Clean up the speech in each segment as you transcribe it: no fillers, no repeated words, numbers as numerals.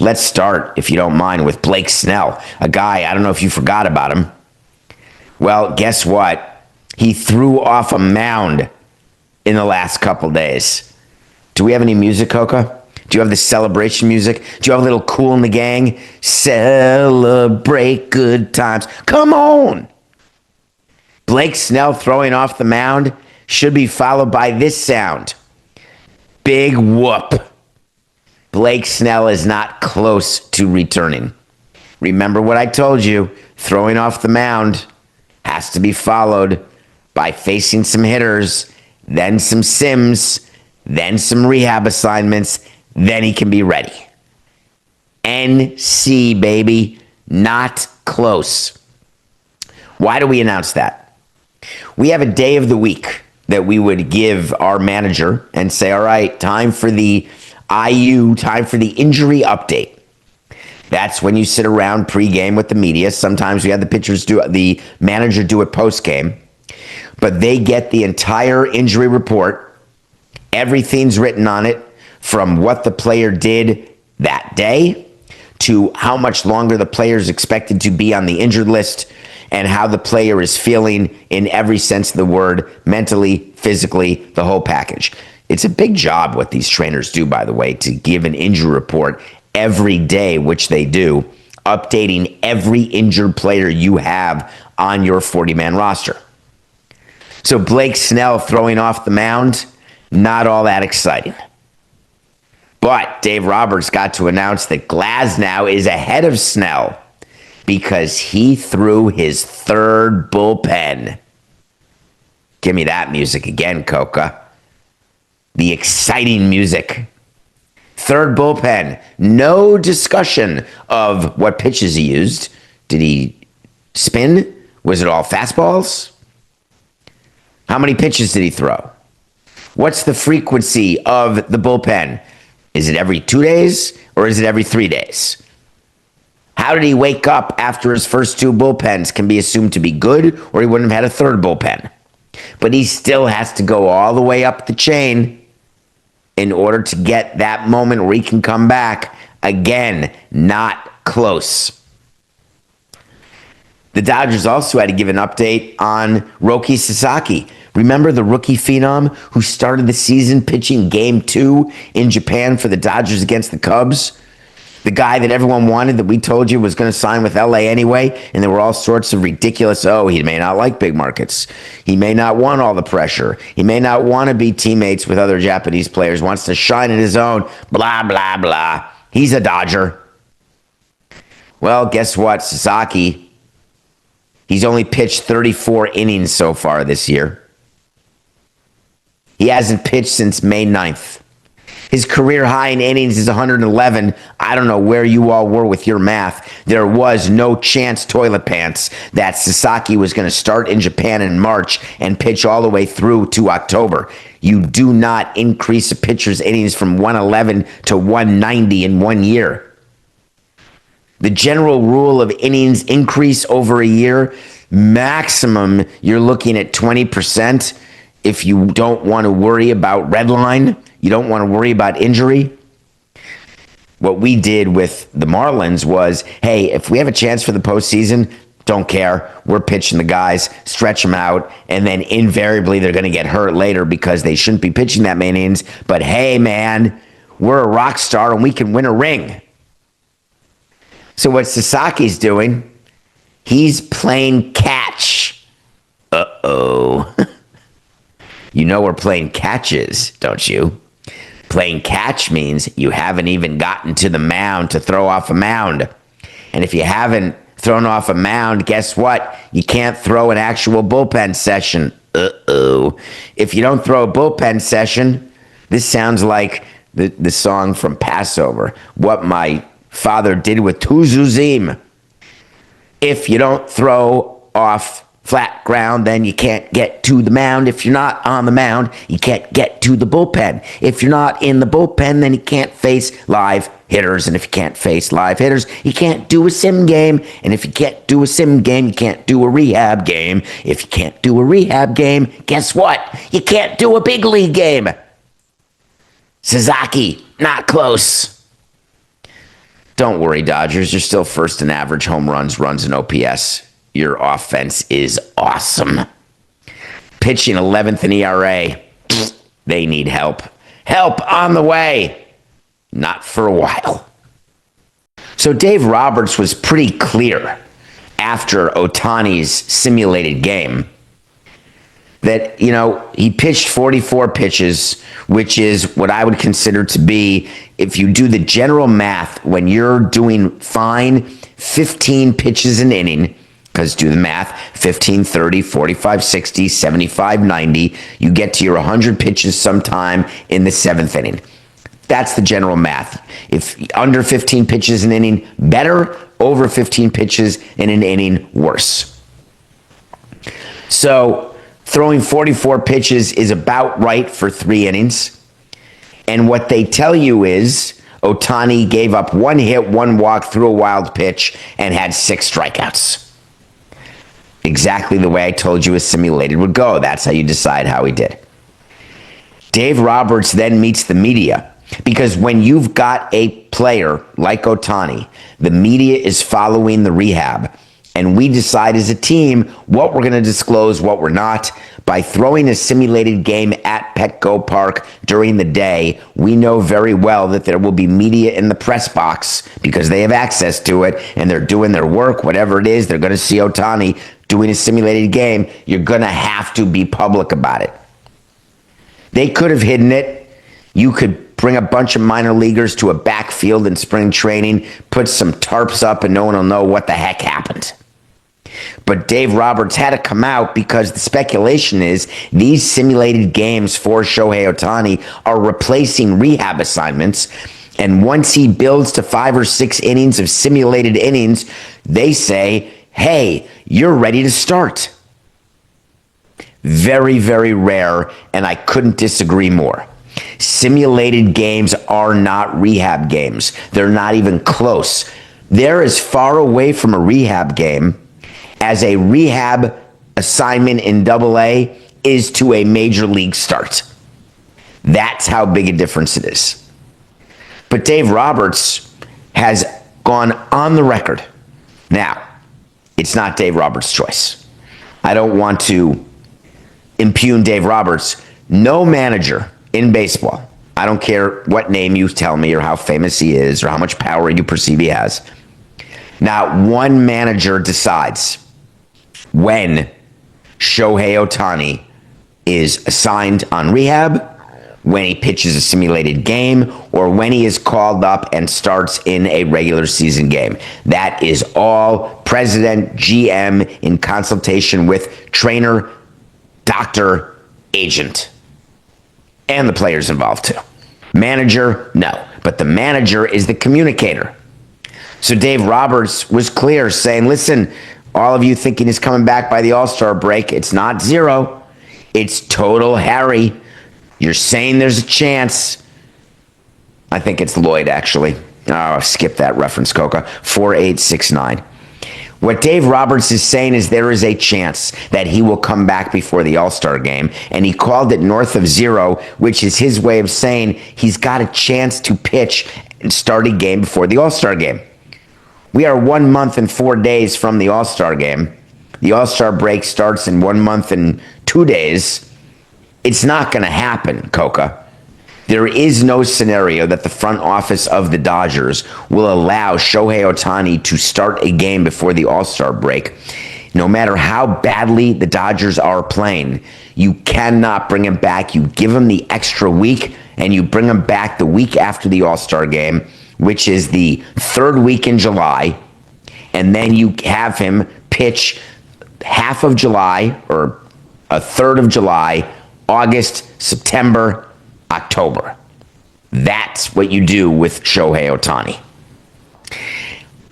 Let's start, if you don't mind, with Blake Snell, a guy, I don't know if you forgot about him. Well, guess what? He threw off a mound in the last couple days. Do we have any music, Coca? Do you have the celebration music? Do you have a little Cool in the Gang? Celebrate good times. Come on! Blake Snell throwing off the mound should be followed by this sound. Big whoop. Blake Snell is not close to returning. Remember what I told you, throwing off the mound has to be followed by facing some hitters, then some sims, then some rehab assignments, then he can be ready. NC, baby, not close. Why do we announce that? We have a day of the week that we would give our manager and say, all right, time for the IU, time for the injury update. That's when you sit around pregame with the media. Sometimes we have the manager do it postgame, but they get the entire injury report. Everything's written on it, from what the player did that day to how much longer the player is expected to be on the injured list and how the player is feeling in every sense of the word, mentally, physically, the whole package. It's a big job what these trainers do, by the way, to give an injury report every day, which they do, updating every injured player you have on your 40-man roster. So Blake Snell throwing off the mound, not all that exciting. But Dave Roberts got to announce that Glasnow is ahead of Snell because he threw his third bullpen. Give me that music again, Coca. The exciting music. Third bullpen. No discussion of what pitches he used. Did he spin? Was it all fastballs? How many pitches did he throw? What's the frequency of the bullpen? Is it every 2 days or is it every 3 days? How did he wake up after his first two bullpens? Can be assumed to be good, or he wouldn't have had a third bullpen. But he still has to go all the way up the chain in order to get that moment where he can come back. Again, not close. The Dodgers also had to give an update on Roki Sasaki. Remember the rookie phenom who started the season pitching Game 2 in Japan for the Dodgers against the Cubs? The guy that everyone wanted, that we told you was going to sign with LA anyway, and there were all sorts of ridiculous, he may not like big markets. He may not want all the pressure. He may not want to be teammates with other Japanese players, wants to shine in his own, blah, blah, blah. He's a Dodger. Well, guess what, Sasaki? He's only pitched 34 innings so far this year. He hasn't pitched since May 9th. His career high in innings is 111. I don't know where you all were with your math. There was no chance, toilet pants, that Sasaki was going to start in Japan in March and pitch all the way through to October. You do not increase a pitcher's innings from 111 to 190 in 1 year. The general rule of innings increase over a year, maximum, you're looking at 20%. If you don't want to worry about red line, you don't want to worry about injury. What we did with the Marlins was, hey, if we have a chance for the postseason, don't care. We're pitching the guys, stretch them out, and then invariably they're going to get hurt later because they shouldn't be pitching that many innings. But hey, man, we're a rock star and we can win a ring. So what Sasaki's doing, he's playing catch. Uh-oh. You know we're playing catches, don't you? Playing catch means you haven't even gotten to the mound to throw off a mound. And if you haven't thrown off a mound, guess what? You can't throw an actual bullpen session. Uh-oh. If you don't throw a bullpen session, this sounds like the song from Passover, what my father did with Tuzuzim. If you don't throw off flat ground, then you can't get to the mound. If you're not on the mound, you can't get to the bullpen. If you're not in the bullpen, then you can't face live hitters. And if you can't face live hitters, you can't do a sim game. And if you can't do a sim game, you can't do a rehab game. If you can't do a rehab game, guess what? You can't do a big league game. Sasaki, not close. Don't worry, Dodgers. You're still first in average home runs, runs, and OPS. Your offense is awesome. Pitching 11th in ERA. They need help. Help on the way. Not for a while. So Dave Roberts was pretty clear after Ohtani's simulated game that, he pitched 44 pitches, which is what I would consider to be, if you do the general math, when you're doing fine, 15 pitches an inning, because do the math, 15, 30, 45, 60, 75, 90, you get to your 100 pitches sometime in the seventh inning. That's the general math. If under 15 pitches an inning, better. Over 15 pitches in an inning, worse. So throwing 44 pitches is about right for 3 innings. And what they tell you is Ohtani gave up 1 hit, 1 walk, threw a wild pitch, and had 6 strikeouts. Exactly the way I told you a simulated would go. That's how you decide how he did. Dave Roberts then meets the media, because when you've got a player like Ohtani, the media is following the rehab. And we decide as a team what we're going to disclose, what we're not. By throwing a simulated game at Petco Park during the day, we know very well that there will be media in the press box because they have access to it and they're doing their work, whatever it is. They're going to see Ohtani doing a simulated game. You're going to have to be public about it. They could have hidden it. You could bring a bunch of minor leaguers to a backfield in spring training, put some tarps up, and no one will know what the heck happened. But Dave Roberts had to come out because the speculation is these simulated games for Shohei Ohtani are replacing rehab assignments. And once he builds to 5 or 6 innings of simulated innings, they say, hey, you're ready to start. Very, very rare, and I couldn't disagree more. Simulated games are not rehab games. They're not even close. They're as far away from a rehab game as a rehab assignment in Double-A is to a major league start. That's how big a difference it is. But Dave Roberts has gone on the record. Now, it's not Dave Roberts' choice. I don't want to impugn Dave Roberts. No manager in baseball, I don't care what name you tell me or how famous he is or how much power you perceive he has, not one manager decides when Shohei Ohtani is assigned on rehab, when he pitches a simulated game, or when he is called up and starts in a regular season game. That is all president, GM, in consultation with trainer, doctor, agent, and the players involved too. Manager, no. But the manager is the communicator. So Dave Roberts was clear, saying, listen, all of you thinking he's coming back by the All-Star break, it's not 0. It's total Harry. You're saying there's a chance. I think it's Lloyd, actually. Oh, skip that reference, Coca. 4869. What Dave Roberts is saying is there is a chance that he will come back before the All-Star game, and he called it north of 0, which is his way of saying he's got a chance to pitch and start a game before the All-Star game. We are 1 month and 4 days from the All-Star game. The All-Star break starts in 1 month and 2 days. It's not going to happen, Coca. There is no scenario that the front office of the Dodgers will allow Shohei Ohtani to start a game before the All-Star break. No matter how badly the Dodgers are playing, you cannot bring him back. You give him the extra week, and you bring him back the week after the All-Star game, which is the 3rd week in July, and then you have him pitch half of July or a third of July, August, September, October. That's what you do with Shohei Ohtani.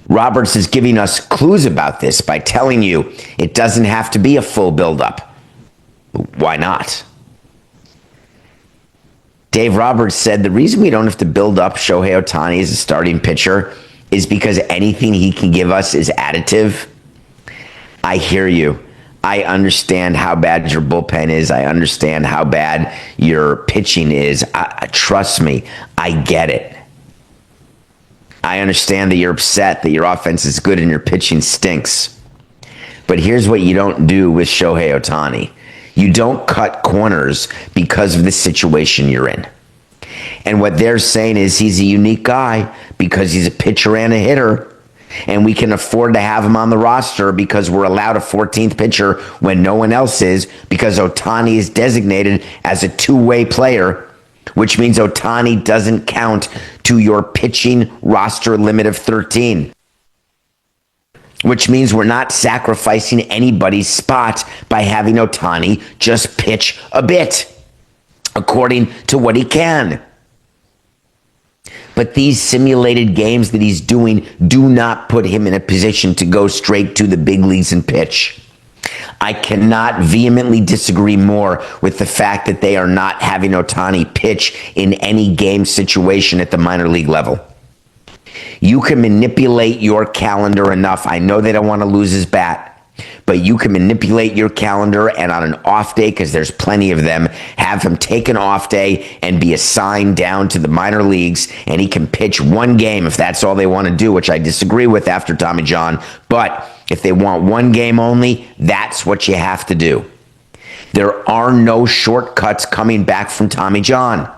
Roberts is giving us clues about this by telling you it doesn't have to be a full buildup. Why not? Dave Roberts said the reason we don't have to build up Shohei Ohtani as a starting pitcher is because anything he can give us is additive. I hear you. I understand how bad your bullpen is. I understand how bad your pitching is. Trust me, I get it. I understand that you're upset that your offense is good and your pitching stinks. But here's what you don't do with Shohei Ohtani. You don't cut corners because of the situation you're in. And what they're saying is he's a unique guy because he's a pitcher and a hitter. And we can afford to have him on the roster because we're allowed a 14th pitcher when no one else is, because Ohtani is designated as a two-way player, which means Ohtani doesn't count to your pitching roster limit of 13. Which means we're not sacrificing anybody's spot by having Ohtani just pitch a bit according to what he can. But these simulated games that he's doing do not put him in a position to go straight to the big leagues and pitch. I cannot vehemently disagree more with the fact that they are not having Ohtani pitch in any game situation at the minor league level. You can manipulate your calendar enough. I know they don't want to lose his bat, but you can manipulate your calendar, and on an off day, because there's plenty of them, have him take an off day and be assigned down to the minor leagues, and he can pitch one game if that's all they want to do, which I disagree with after Tommy John. But if they want one game only, that's what you have to do. There are no shortcuts coming back from Tommy John.